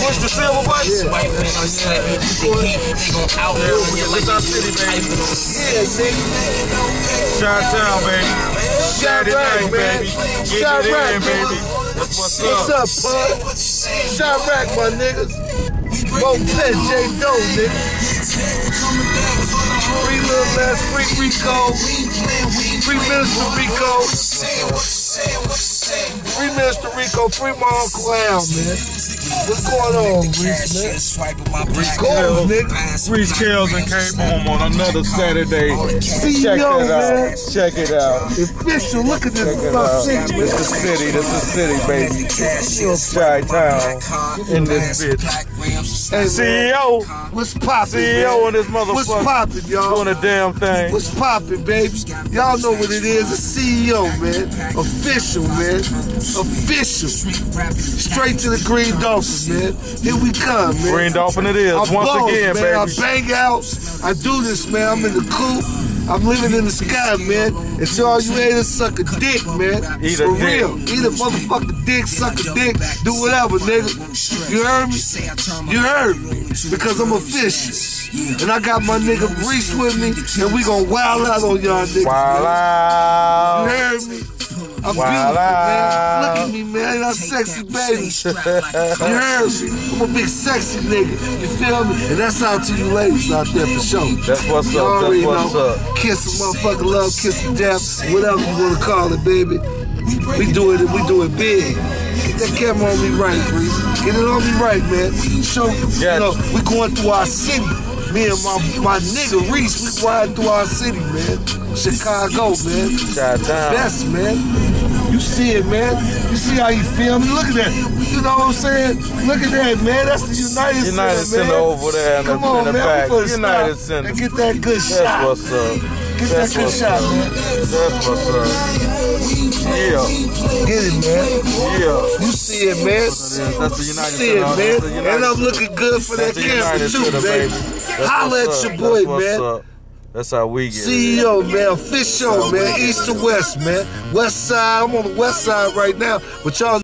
push the silver button? Yeah. White man, I'm slapping the heat. They gon' outlaw you like This our city, baby. Yeah, nigga. Chi-Town, baby. Chirac, man. Chirac, baby. That's what's up. What's up, bud? Chirac, my niggas. Bo Pet, J. Doe, nigga. Free Lil Les, free Rico. Free Minister Rico. Free Minister Rico, free my Uncle Al, man. What's going on, Reese, man? Reese Kelson came home on another Saturday. Check it out, man. Check it out. Official, look at this Check it fuck out. city, man. This is the city. This is the city, baby. Chi-Town in this bitch. Hey, CEO. what's poppin', CEO man? in this motherfucker. What's poppin', y'all? Doing a damn thing. What's poppin', baby? Y'all know what it is. A CEO, man. Official, man. Official. Straight to the Green Dolphin, man. Here we come, man. Green Dolphin it is. I'm Once boss, again, man. baby. I bang out. I do this, man. I'm in the coop. I'm living in the sky, man. And to all you haters, suck a dick, man. Eat a For dick. real. Eat a motherfucking dick, suck a dick, do whatever, nigga. You heard me? You heard me. Because I'm official. And I got my nigga Reese with me, and we gon' wild out on y'all niggas. Wild man. out. You heard me? I'm Wild beautiful, man. out. Look at me, man. I'm sexy, baby. You heard me? I'm a big sexy nigga. You feel me? And that's out to you ladies out there for sure. That's what's You up. already That's what's know. up. Kiss a motherfucker love, kiss of death, whatever you wanna call it, baby. We do it big. Get that camera on me right, Reese. Get it on me right, man. Show, you know, we going through our city. Me and my nigga Reese, we riding through our city, man. Chicago, man. Chi-Town. Best, man. You see it, man. You see how you feel me? Look at that. You know what I'm saying? Look at that, man. That's the United Center, man. over there in Come the, on, in the man. back. We finna United stop Center. and get that good That's shot. what's up. Get that That's good what's shot, up. man. That's what's up. Yeah. Get it, man. Yeah. You see it, man. That's the United See it, Center. That's the man. United And I'm Center. looking good for that That's the camera, United too, Center, baby. That's Holla what's at up. your boy, That's what's man. up. That's how we get it. CEO, man, official, man, east to west, man. West side, I'm on the west side right now, but y'all